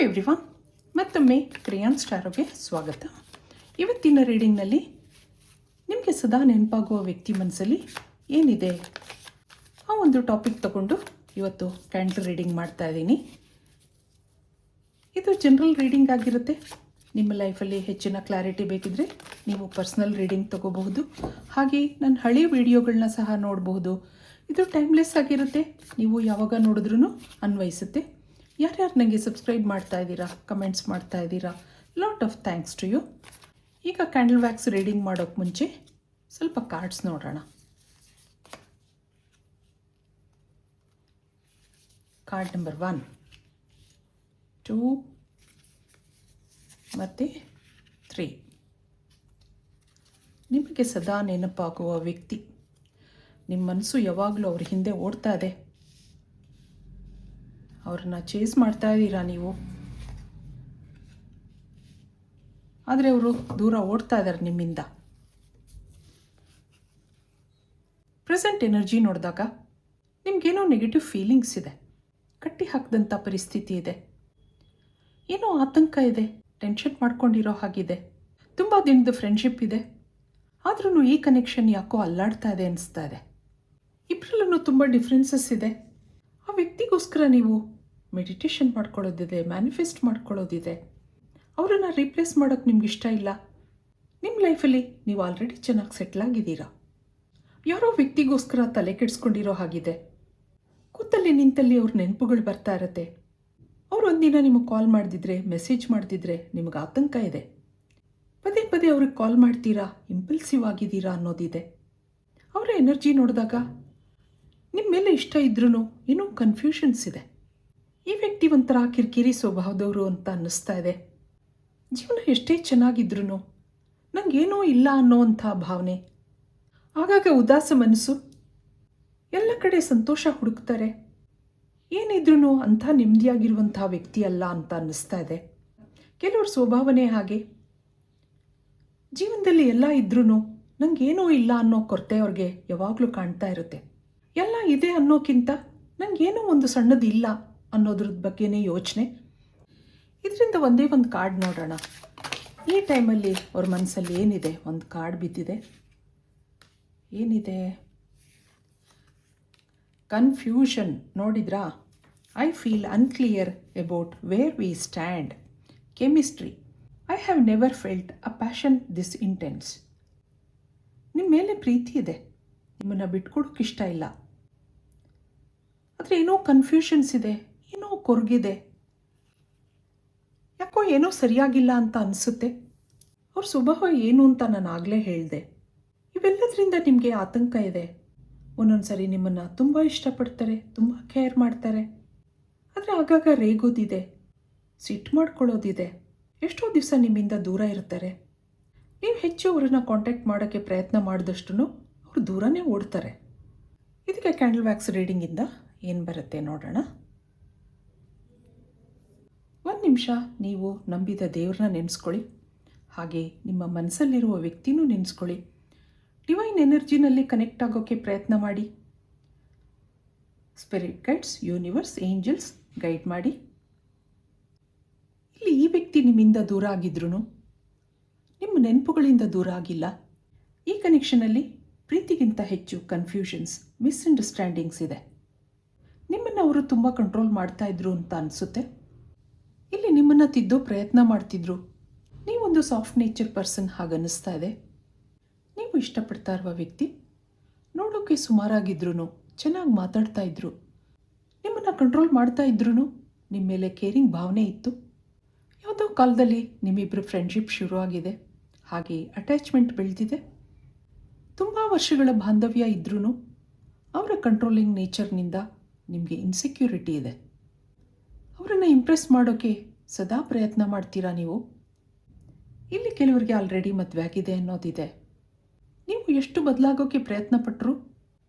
Everyone, ಮತ್ತೊಮ್ಮೆ ಕ್ರೇಯಾನ್ ಸ್ಟಾರೋಗೆ ಸ್ವಾಗತ. ಇವತ್ತಿನ ರೀಡಿಂಗ್ನಲ್ಲಿ ನಿಮಗೆ ಸದಾ ನೆನಪಾಗುವ ವ್ಯಕ್ತಿ ಮನಸ್ಸಲ್ಲಿ ಏನಿದೆ ಆ ಒಂದು ಟಾಪಿಕ್ ತಗೊಂಡು ಇವತ್ತು ಕ್ಯಾಂಡಲ್ ರೀಡಿಂಗ್ ಮಾಡ್ತಾ ಇದ್ದೀನಿ. ಇದು ಜನರಲ್ ರೀಡಿಂಗ್ ಆಗಿರುತ್ತೆ. ನಿಮ್ಮ ಲೈಫಲ್ಲಿ ಹೆಚ್ಚಿನ ಕ್ಲಾರಿಟಿ ಬೇಕಿದ್ರೆ ನೀವು ಪರ್ಸ್ನಲ್ ರೀಡಿಂಗ್ ತಗೋಬಹುದು. ಹಾಗೆ ನನ್ನ ಹಳೆಯ ವಿಡಿಯೋಗಳನ್ನ ಸಹ ನೋಡಬಹುದು. ಇದು ಟೈಮ್ಲೆಸ್ ಆಗಿರುತ್ತೆ, ನೀವು ಯಾವಾಗ ನೋಡಿದ್ರೂ ಅನ್ವಯಿಸುತ್ತೆ. ಯಾರ್ಯಾರು ನನಗೆ ಸಬ್ಸ್ಕ್ರೈಬ್ ಮಾಡ್ತಾ ಇದ್ದೀರಾ, ಕಮೆಂಟ್ಸ್ ಮಾಡ್ತಾ ಇದ್ದೀರಾ, lot of thanks to you. ಈಗ ಕ್ಯಾಂಡಲ್ ವ್ಯಾಕ್ಸ್ ರೀಡಿಂಗ್ ಮಾಡೋಕ್ಕೆ ಮುಂಚೆ ಸ್ವಲ್ಪ ಕಾರ್ಡ್ಸ್ ನೋಡೋಣ. ಕಾರ್ಡ್ ನಂಬರ್ 1, 2 ಮತ್ತು 3. ನಿಮಗೆ ಸದಾ ನೆನಪಾಗುವ ವ್ಯಕ್ತಿ. ನಿಮ್ಮ ಮನಸ್ಸು ಯಾವಾಗಲೂ ಅವ್ರ ಹಿಂದೆ ಓಡ್ತಾ ಇದೆ. ಅವ್ರನ್ನ ಚೇಸ್ ಮಾಡ್ತಾ ಇದ್ದೀರಾ ನೀವು, ಆದರೆ ಅವರು ದೂರ ಓಡ್ತಾ ಇದ್ದಾರೆ ನಿಮ್ಮಿಂದ. ಪ್ರೆಸೆಂಟ್ ಎನರ್ಜಿ ನೋಡಿದಾಗ ನಿಮಗೇನೋ ನೆಗೆಟಿವ್ ಫೀಲಿಂಗ್ಸ್ ಇದೆ, ಕಟ್ಟಿ ಹಾಕಿದಂಥ ಪರಿಸ್ಥಿತಿ ಇದೆ, ಏನೋ ಆತಂಕ ಇದೆ, ಟೆನ್ಷನ್ ಮಾಡ್ಕೊಂಡಿರೋ ಹಾಗಿದೆ. ತುಂಬ ದಿನದ ಫ್ರೆಂಡ್ಶಿಪ್ ಇದೆ, ಆದ್ರೂ ಈ ಕನೆಕ್ಷನ್ ಯಾಕೋ ಅಲ್ಲಾಡ್ತಾ ಇದೆ ಅನಿಸ್ತಾ ಇದೆ. ಇಬ್ಬರಲ್ಲೂ ತುಂಬ ಡಿಫ್ರೆನ್ಸಸ್ ಇದೆ. ಆ ವ್ಯಕ್ತಿಗೋಸ್ಕರ ನೀವು ಮೆಡಿಟೇಷನ್ ಮಾಡ್ಕೊಳ್ಳೋದಿದೆ, ಮ್ಯಾನಿಫೆಸ್ಟ್ ಮಾಡ್ಕೊಳ್ಳೋದಿದೆ. ಅವರನ್ನು ರೀಪ್ಲೇಸ್ ಮಾಡೋಕ್ಕೆ ನಿಮ್ಗೆ ಇಷ್ಟ ಇಲ್ಲ. ನಿಮ್ಮ ಲೈಫಲ್ಲಿ ನೀವು ಆಲ್ರೆಡಿ ಚೆನ್ನಾಗಿ ಸೆಟ್ಲ್ ಆಗಿದ್ದೀರಾ. ಯಾರೋ ವ್ಯಕ್ತಿಗೋಸ್ಕರ ತಲೆ ಕೆಡಿಸ್ಕೊಂಡಿರೋ ಹಾಗಿದೆ. ಕೂತಲ್ಲಿ ನಿಂತಲ್ಲಿ ಅವ್ರ ನೆನಪುಗಳು ಬರ್ತಾ ಇರತ್ತೆ. ಅವ್ರು ಒಂದಿನ ನಿಮಗೆ ಕಾಲ್ ಮಾಡಿದಿದ್ರೆ, ಮೆಸೇಜ್ ಮಾಡ್ತಿದ್ರೆ ನಿಮಗೆ ಆತಂಕ ಇದೆ. ಪದೇ ಪದೇ ಅವ್ರಿಗೆ ಕಾಲ್ ಮಾಡ್ತೀರಾ, ಇಂಪಲ್ಸಿವ್ ಆಗಿದ್ದೀರಾ ಅನ್ನೋದಿದೆ. ಅವರ ಎನರ್ಜಿ ನೋಡಿದಾಗ ನಿಮ್ಮ ಮೇಲೆ ಇಷ್ಟ ಇದ್ರೂ ಏನೋ ಕನ್ಫ್ಯೂಷನ್ಸ್ ಇದೆ. ಈ ವ್ಯಕ್ತಿ ಒಂಥರ ಕಿರಿಕಿರಿ ಸ್ವಭಾವದವರು ಅಂತ ಅನ್ನಿಸ್ತಾ ಇದೆ. ಜೀವನ ಎಷ್ಟೇ ಚೆನ್ನಾಗಿದ್ರೂ ನನಗೇನೋ ಇಲ್ಲ ಅನ್ನೋವಂಥ ಭಾವನೆ. ಆಗಾಗ ಉದಾಸ ಮನಸ್ಸು, ಎಲ್ಲ ಕಡೆ ಸಂತೋಷ ಹುಡುಕ್ತಾರೆ. ಏನಿದ್ರೂ ಅಂಥ ನೆಮ್ಮದಿಯಾಗಿರುವಂಥ ವ್ಯಕ್ತಿ ಅಲ್ಲ ಅಂತ ಅನ್ನಿಸ್ತಾ ಇದೆ. ಕೆಲವ್ರ ಸ್ವಭಾವನೆ ಹಾಗೆ. ಜೀವನದಲ್ಲಿ ಎಲ್ಲ ಇದ್ರೂ ನನಗೇನೋ ಇಲ್ಲ ಅನ್ನೋ ಕೊರತೆ ಅವ್ರಿಗೆ ಯಾವಾಗಲೂ ಕಾಣ್ತಾ ಇರುತ್ತೆ. ಎಲ್ಲ ಇದೆ ಅನ್ನೋಕ್ಕಿಂತ ನನಗೇನೋ ಒಂದು ಸಣ್ಣದು ಇಲ್ಲ ಅನ್ನೋದ್ರದ ಬಗ್ಗೆನೇ ಯೋಚನೆ. ಇದರಿಂದ ಒಂದೇ ಒಂದು ಕಾರ್ಡ್ ನೋಡೋಣ. ಈ ಟೈಮಲ್ಲಿ ಅವ್ರ ಮನಸ್ಸಲ್ಲಿ ಏನಿದೆ? ಒಂದು ಕಾರ್ಡ್ ಬಿದ್ದಿದೆ. ಏನಿದೆ? ಕನ್ಫ್ಯೂಷನ್. ನೋಡಿದ್ರಾ? I feel unclear about where we stand. Chemistry. I have never felt a passion this intense. ನಿಮ್ಮ ಮೇಲೆ ಪ್ರೀತಿ ಇದೆ, ನಿಮ್ಮನ್ನು ಬಿಟ್ಕೊಡೋಕೆ ಇಷ್ಟ ಇಲ್ಲ, ಆದರೆ ಏನೋ ಕನ್ಫ್ಯೂಷನ್ಸ್ ಇದೆ, ಏನೋ ಕೊರಗಿದೆ, ಯಾಕೋ ಏನೋ ಸರಿಯಾಗಿಲ್ಲ ಅಂತ ಅನಿಸುತ್ತೆ. ಅವ್ರ ಸ್ವಭಾವ ಏನು ಅಂತ ನಾನು ಆಗಲೇ ಹೇಳಿದೆ. ಇವೆಲ್ಲದರಿಂದ ನಿಮಗೆ ಆತಂಕ ಇದೆ. ಒಂದೊಂದು ಸರಿ ನಿಮ್ಮನ್ನು ತುಂಬ ಇಷ್ಟಪಡ್ತಾರೆ, ತುಂಬ ಕೇರ್ ಮಾಡ್ತಾರೆ, ಆದರೆ ಆಗಾಗ ರೇಗೋದಿದೆ, ಸಿಟ್ಟು ಮಾಡ್ಕೊಳ್ಳೋದಿದೆ. ಎಷ್ಟೋ ದಿವಸ ನಿಮ್ಮಿಂದ ದೂರ ಇರ್ತಾರೆ. ನೀವು ಹೆಚ್ಚು ಅವ್ರನ್ನ ಕಾಂಟ್ಯಾಕ್ಟ್ ಮಾಡೋಕ್ಕೆ ಪ್ರಯತ್ನ ಮಾಡಿದಷ್ಟು ಅವರು ದೂರನೇ ಓಡ್ತಾರೆ. ಇದಕ್ಕೆ ಕ್ಯಾಂಡಲ್ ವ್ಯಾಕ್ಸ್ ರೀಡಿಂಗಿಂದ ಏನು ಬರುತ್ತೆ ನೋಡೋಣ. ಒಂದು ನಿಮಿಷ ನೀವು ನಂಬಿದ ದೇವ್ರನ್ನ ನೆನೆಸ್ಕೊಳ್ಳಿ. ಹಾಗೆ ನಿಮ್ಮ ಮನಸ್ಸಲ್ಲಿರುವ ವ್ಯಕ್ತಿನೂ ನೆನೆಸ್ಕೊಳ್ಳಿ. ಡಿವೈನ್ ಎನರ್ಜಿನಲ್ಲಿ ಕನೆಕ್ಟ್ ಆಗೋಕ್ಕೆ ಪ್ರಯತ್ನ ಮಾಡಿ. Spirit guides, universe, angels guide ಮಾಡಿ. ಇಲ್ಲಿ ಈ ವ್ಯಕ್ತಿ ನಿಮ್ಮಿಂದ ದೂರ ಆಗಿದ್ರೂ ನಿಮ್ಮ ನೆನಪುಗಳಿಂದ ದೂರ ಆಗಿಲ್ಲ. ಈ ಕನೆಕ್ಷನಲ್ಲಿ ಪ್ರೀತಿಗಿಂತ ಹೆಚ್ಚು ಕನ್ಫ್ಯೂಷನ್ಸ್, ಮಿಸ್ಅಂಡರ್ಸ್ಟ್ಯಾಂಡಿಂಗ್ಸ್ ಇದೆ. ನಿಮ್ಮನ್ನು ಅವರು ತುಂಬ ಕಂಟ್ರೋಲ್ ಮಾಡ್ತಾ ಇದ್ರು ಅಂತ ಅನಿಸುತ್ತೆ. ಇಲ್ಲಿ ನಿಮ್ಮನ್ನು ತಿದ್ದೋ ಪ್ರಯತ್ನ ಮಾಡ್ತಿದ್ರು. ನೀವೊಂದು ಸಾಫ್ಟ್ ನೇಚರ್ ಪರ್ಸನ್ ಹಾಗನ್ನಿಸ್ತಾ ಇದೆ. ನೀವು ಇಷ್ಟಪಡ್ತಾ ಇರುವ ವ್ಯಕ್ತಿ ನೋಡೋಕ್ಕೆ ಸುಮಾರಾಗಿದ್ರೂ ಚೆನ್ನಾಗಿ ಮಾತಾಡ್ತಾ ಇದ್ರು, ನಿಮ್ಮನ್ನು ಕಂಟ್ರೋಲ್ ಮಾಡ್ತಾ ಇದ್ರೂ ನಿಮ್ಮ ಮೇಲೆ ಕೇರಿಂಗ್ ಭಾವನೆ ಇತ್ತು. ಯಾವುದೋ ಕಾಲದಲ್ಲಿ ನಿಮ್ಮಿಬ್ಬರು ಫ್ರೆಂಡ್ಶಿಪ್ ಶುರುವಾಗಿದೆ, ಹಾಗೆ ಅಟ್ಯಾಚ್ಮೆಂಟ್ ಬೆಳೆದಿದೆ. ತುಂಬ ವರ್ಷಗಳ ಬಾಂಧವ್ಯ ಇದ್ರೂ ಅವರ ಕಂಟ್ರೋಲಿಂಗ್ ನೇಚರ್ನಿಂದ ನಿಮಗೆ ಇನ್ಸೆಕ್ಯೂರಿಟಿ ಇದೆ. ಅವರನ್ನು ಇಂಪ್ರೆಸ್ ಮಾಡೋಕ್ಕೆ ಸದಾ ಪ್ರಯತ್ನ ಮಾಡ್ತೀರಾ ನೀವು. ಇಲ್ಲಿ ಕೆಲವರಿಗೆ ಆಲ್ರೆಡಿ ಮದುವೆ ಆಗಿದೆ ಅನ್ನೋದಿದೆ. ನೀವು ಎಷ್ಟು ಬದಲಾಗೋಕ್ಕೆ ಪ್ರಯತ್ನ ಪಟ್ಟರು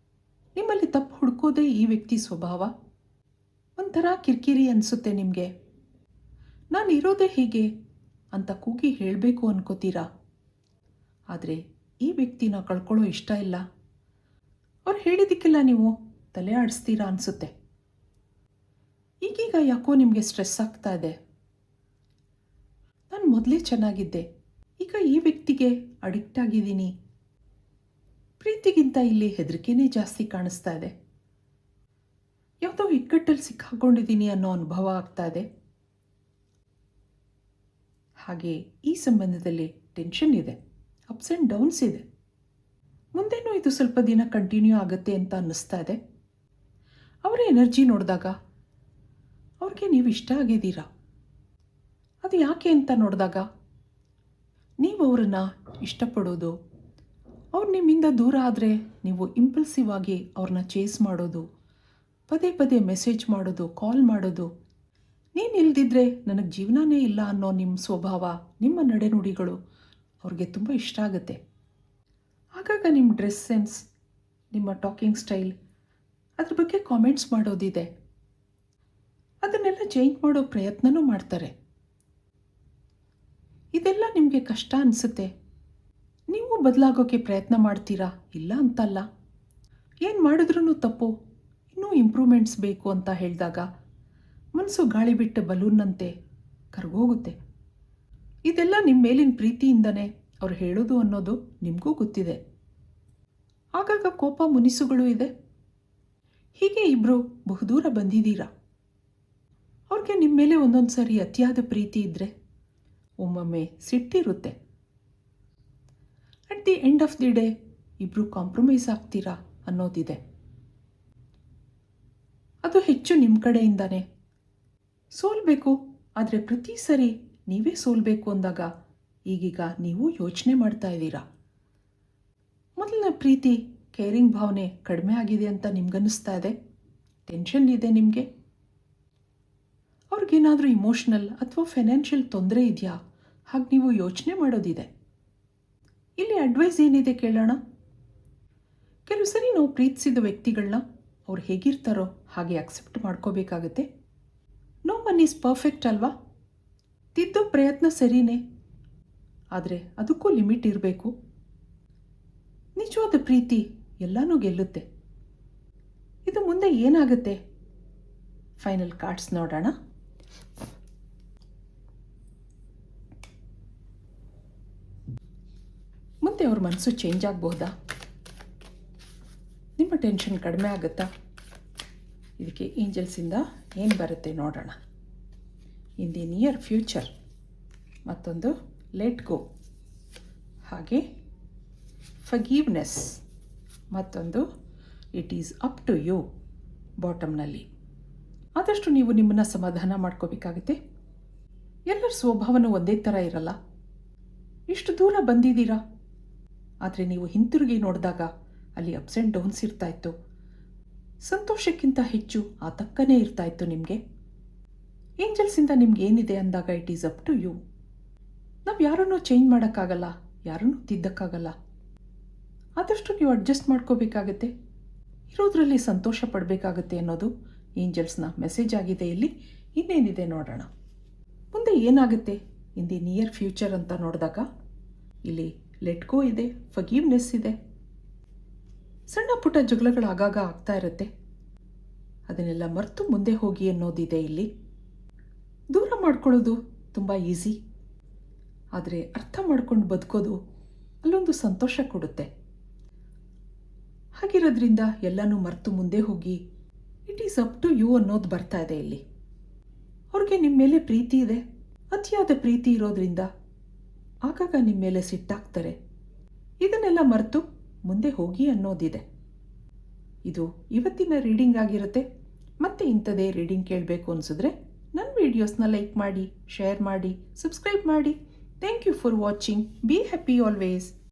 ನಿಮ್ಮಲ್ಲಿ ತಪ್ಪು ಹುಡುಕೋದೇ ಈ ವ್ಯಕ್ತಿ ಸ್ವಭಾವ. ಒಂಥರ ಕಿರಿಕಿರಿ ಅನಿಸುತ್ತೆ ನಿಮಗೆ. ನಾನು ಇರೋದೇ ಹೀಗೆ ಅಂತ ಕೂಗಿ ಹೇಳಬೇಕು ಅನ್ಕೋತೀರಾ, ಆದರೆ ಈ ವ್ಯಕ್ತಿನ ಕಳ್ಕೊಳ್ಳೋ ಇಷ್ಟ ಇಲ್ಲ. ಅವ್ರು ಹೇಳಿದ್ದಕ್ಕೆಲ್ಲ ನೀವು ತಲೆ ಆಡಿಸ್ತೀರಾ ಅನಿಸುತ್ತೆ. ಈಗೀಗ ಯಾಕೋ ನಿಮಗೆ ಸ್ಟ್ರೆಸ್ ಆಗ್ತಾ ಇದೆ. ಮೊದಲೇ ಚೆನ್ನಾಗಿದ್ದೆ, ಈಗ ಈ ವ್ಯಕ್ತಿಗೆ ಅಡಿಕ್ಟ್ ಆಗಿದ್ದೀನಿ. ಪ್ರೀತಿಗಿಂತ ಇಲ್ಲಿ ಹೆದರಿಕೆನೇ ಜಾಸ್ತಿ ಕಾಣಿಸ್ತಾ ಇದೆ. ಯಾವುದೋ ಇಕ್ಕಟ್ಟಲ್ಲಿ ಸಿಕ್ಕಾಕೊಂಡಿದ್ದೀನಿ ಅನ್ನೋ ಅನುಭವ ಆಗ್ತಾ ಇದೆ. ಹಾಗೆ ಈ ಸಂಬಂಧದಲ್ಲಿ ಟೆನ್ಷನ್ ಇದೆ, ಅಪ್ಸ್ ಆ್ಯಂಡ್ ಡೌನ್ಸ್ ಇದೆ. ಮುಂದೇನೂ ಇದು ಸ್ವಲ್ಪ ದಿನ ಕಂಟಿನ್ಯೂ ಆಗುತ್ತೆ ಅಂತ ಅನ್ನಿಸ್ತಾ ಇದೆ. ಅವರ ಎನರ್ಜಿ ನೋಡಿದಾಗ ಅವ್ರಿಗೆ ನೀವು ಇಷ್ಟ ಆಗಿದ್ದೀರಾ. ಅದು ಯಾಕೆ ಅಂತ ನೋಡಿದಾಗ ನೀವು ಅವರನ್ನು ಇಷ್ಟಪಡೋದು, ಅವ್ರು ನಿಮ್ಮಿಂದ ದೂರ ಆದರೆ ನೀವು ಇಂಪಲ್ಸಿವ್ ಆಗಿ ಅವ್ರನ್ನ ಚೇಸ್ ಮಾಡೋದು, ಪದೇ ಪದೇ ಮೆಸೇಜ್ ಮಾಡೋದು, ಕಾಲ್ ಮಾಡೋದು, ನೀನು ಇಲ್ದಿದ್ರೆ ನನಗೆ ಜೀವನನೇ ಇಲ್ಲ ಅನ್ನೋ ನಿಮ್ಮ ಸ್ವಭಾವ, ನಿಮ್ಮ ನಡೆನುಡಿಗಳು ಅವ್ರಿಗೆ ತುಂಬ ಇಷ್ಟ ಆಗುತ್ತೆ. ಆಗಾಗ ನಿಮ್ಮ ಡ್ರೆಸ್ ಸೆನ್ಸ್, ನಿಮ್ಮ ಟಾಕಿಂಗ್ ಸ್ಟೈಲ್, ಅದ್ರ ಬಗ್ಗೆ ಕಾಮೆಂಟ್ಸ್ ಮಾಡೋದಿದೆ. ಅದನ್ನೆಲ್ಲ ಚೇಂಜ್ ಮಾಡೋ ಪ್ರಯತ್ನನೂ ಮಾಡ್ತಾರೆ. ಇದೆಲ್ಲ ನಿಮಗೆ ಕಷ್ಟ ಅನಿಸುತ್ತೆ. ನೀವು ಬದಲಾಗೋಕ್ಕೆ ಪ್ರಯತ್ನ ಮಾಡ್ತೀರಾ, ಇಲ್ಲ ಅಂತಲ್ಲ. ಏನು ಮಾಡಿದ್ರೂ ತಪ್ಪು, ಇನ್ನೂ ಇಂಪ್ರೂವ್ಮೆಂಟ್ಸ್ ಬೇಕು ಅಂತ ಹೇಳಿದಾಗ ಮನಸ್ಸು ಗಾಳಿ ಬಿಟ್ಟ ಬಲೂನ್ನಂತೆ ಕರಗೋಗುತ್ತೆ. ಇದೆಲ್ಲ ನಿಮ್ಮ ಮೇಲಿನ ಪ್ರೀತಿಯಿಂದನೇ ಅವ್ರು ಹೇಳೋದು ಅನ್ನೋದು ನಿಮಗೂ ಗೊತ್ತಿದೆ. ಆಗಾಗ ಕೋಪ ಮುನಿಸುಗಳು ಇದೆ. ಹೀಗೆ ಇಬ್ಬರು ಬಹುದೂರ ಬಂದಿದ್ದೀರಾ. ಅವ್ರಿಗೆ ನಿಮ್ಮ ಮೇಲೆ ಒಂದೊಂದು ಸಾರಿ ಅತಿಯಾದ ಪ್ರೀತಿ ಇದ್ದರೆ ಒಮ್ಮೊಮ್ಮೆ ಸಿಟ್ಟಿರುತ್ತೆ. At the end of the day ಇಬ್ಬರು ಕಾಂಪ್ರಮೈಸ್ ಆಗ್ತೀರಾ ಅನ್ನೋದಿದೆ. ಅದು ಹೆಚ್ಚು ನಿಮ್ಮ ಕಡೆಯಿಂದಾನೆ. ಸೋಲ್ಬೇಕು, ಆದರೆ ಪ್ರತಿ ಸರಿ ನೀವೇ ಸೋಲ್ಬೇಕು ಅಂದಾಗ ಈಗೀಗ ನೀವು ಯೋಚನೆ ಮಾಡ್ತಾ ಇದ್ದೀರಾ. ಮೊದಲಿನ ಪ್ರೀತಿ, ಕೇರಿಂಗ್ ಭಾವನೆ ಕಡಿಮೆ ಆಗಿದೆ ಅಂತ ನಿಮ್ಗನ್ನಿಸ್ತಾ ಇದೆ. ಟೆನ್ಷನ್ ಇದೆ ನಿಮಗೆ. ಅವ್ರಿಗೇನಾದರೂ ಇಮೋಷ್ನಲ್ ಅಥವಾ ಫೈನಾನ್ಷಿಯಲ್ ತೊಂದರೆ ಇದೆಯಾ, ಹಾಗೆ ನೀವು ಯೋಚನೆ ಮಾಡೋದಿದೆ. ಇಲ್ಲಿ ಅಡ್ವೈಸ್ ಏನಿದೆ ಕೇಳೋಣ. ಕೆಲವು ಸರಿ ನಾವು ಪ್ರೀತಿಸಿದ ವ್ಯಕ್ತಿಗಳನ್ನ ಅವ್ರು ಹೇಗಿರ್ತಾರೋ ಹಾಗೆ ಅಕ್ಸೆಪ್ಟ್ ಮಾಡ್ಕೋಬೇಕಾಗತ್ತೆ. ನೋ ಒನ್ ಈಸ್ ಪರ್ಫೆಕ್ಟ್ ಅಲ್ವಾ? ತಿದ್ದೋ ಪ್ರಯತ್ನ ಸರಿನೇ, ಆದರೆ ಅದಕ್ಕೂ ಲಿಮಿಟ್ ಇರಬೇಕು. ನಿಜವಾದ ಪ್ರೀತಿ ಎಲ್ಲನೂ ಗೆಲ್ಲುತ್ತೆ. ಇದು ಮುಂದೆ ಏನಾಗುತ್ತೆ? ಫೈನಲ್ ಕಾರ್ಡ್ಸ್ ನೋಡೋಣ. ಮುಂದೆ ಅವ್ರ ಮನಸ್ಸು ಚೇಂಜ್ ಆಗಬಹುದಾ? ನಿಮ್ಮ ಟೆನ್ಷನ್ ಕಡಿಮೆ ಆಗುತ್ತಾ? ಇದಕ್ಕೆ ಏಂಜಲ್ಸಿಂದ ಏನು ಬರುತ್ತೆ ನೋಡೋಣ. ಇನ್ ದಿ ನಿಯರ್ ಫ್ಯೂಚರ್ ಮತ್ತೊಂದು ಲೆಟ್ ಗೋ, ಹಾಗೆ ಫರ್ಗಿವ್ನೆಸ್, ಮತ್ತೊಂದು it is up to you ಬಾಟಮ್ನಲ್ಲಿ. ಆದಷ್ಟು ನೀವು ನಿಮ್ಮನ್ನು ಸಮಾಧಾನ ಮಾಡ್ಕೋಬೇಕಾಗುತ್ತೆ. ಎಲ್ಲರ ಸ್ವಭಾವನೂ ಒಂದೇ ಥರ ಇರಲ್ಲ. ಇಷ್ಟು ದೂರ ಬಂದಿದ್ದೀರಾ, ಆದರೆ ನೀವು ಹಿಂತಿರುಗಿ ನೋಡಿದಾಗ ಅಲ್ಲಿ ಅಪ್ಸ್ ಆ್ಯಂಡ್ ಡೌನ್ಸ್ ಇರ್ತಾಯಿತ್ತು. ಸಂತೋಷಕ್ಕಿಂತ ಹೆಚ್ಚು ಆತಂಕನೇ ಇರ್ತಾಯಿತ್ತು ನಿಮಗೆ. ಏಂಜಲ್ಸಿಂದ ನಿಮ್ಗೆ ಏನಿದೆ ಅಂದಾಗ it is up to you. ನಾವು ಯಾರನ್ನೂ ಚೇಂಜ್ ಮಾಡೋಕ್ಕಾಗಲ್ಲ, ಯಾರನ್ನೂ ತಿದ್ದಕ್ಕಾಗಲ್ಲ. ಆದಷ್ಟು ನೀವು ಅಡ್ಜಸ್ಟ್ ಮಾಡ್ಕೋಬೇಕಾಗತ್ತೆ, ಇರೋದ್ರಲ್ಲಿ ಸಂತೋಷ ಪಡಬೇಕಾಗತ್ತೆ ಅನ್ನೋದು ಏಂಜಲ್ಸ್ನ ಮೆಸೇಜ್ ಆಗಿದೆ. ಇಲ್ಲಿ ಇನ್ನೇನಿದೆ ನೋಡೋಣ. ಮುಂದೆ ಏನಾಗುತ್ತೆ ಇನ್ ದಿ ನಿಯರ್ ಫ್ಯೂಚರ್ ಅಂತ ನೋಡಿದಾಗ ಇಲ್ಲಿ ಲೆಟ್ ಗೋ ಇದೆ, ಫರ್ಗಿವ್ನೆಸ್ ಇದೆ. ಸಣ್ಣ ಪುಟ್ಟ ಜಗಳಗಳು ಆಗಾಗ ಆಗ್ತಾ ಇರುತ್ತೆ, ಅದನ್ನೆಲ್ಲ ಮರೆತು ಮುಂದೆ ಹೋಗಿ ಅನ್ನೋದಿದೆ. ಇಲ್ಲಿ ದೂರ ಮಾಡ್ಕೊಳ್ಳೋದು ತುಂಬ ಈಸಿ, ಆದರೆ ಅರ್ಥ ಮಾಡ್ಕೊಂಡು ಬದುಕೋದು ಅಲ್ಲೊಂದು ಸಂತೋಷ ಕೊಡುತ್ತೆ. ಹಾಗಿರೋದ್ರಿಂದ ಎಲ್ಲನೂ ಮರೆತು ಮುಂದೆ ಹೋಗಿ it is up to you ಅನ್ನೋದು ಬರ್ತಾ ಇದೆ ಇಲ್ಲಿ. ಅವ್ರಿಗೆ ನಿಮ್ಮ ಮೇಲೆ ಪ್ರೀತಿ ಇದೆ, ಅತಿಯಾದ ಪ್ರೀತಿ ಇರೋದ್ರಿಂದ ಆಗಾಗ ನಿಮ್ಮ ಮೇಲೆ ಸಿಟ್ಟಾಗ್ತಾರೆ. ಇದನ್ನೆಲ್ಲ ಮರೆತು ಮುಂದೆ ಹೋಗಿ ಅನ್ನೋದಿದೆ. ಇದು ಇವತ್ತಿನ ರೀಡಿಂಗ್ ಆಗಿರುತ್ತೆ. ಮತ್ತೆ ಇಂಥದೇ ರೀಡಿಂಗ್ ಕೇಳಬೇಕು ಅನಿಸಿದ್ರೆ ನನ್ನ ವೀಡಿಯೋಸ್ನ ಲೈಕ್ ಮಾಡಿ, ಶೇರ್ ಮಾಡಿ, ಸಬ್ಸ್ಕ್ರೈಬ್ ಮಾಡಿ. Thank you for watching. Be happy always.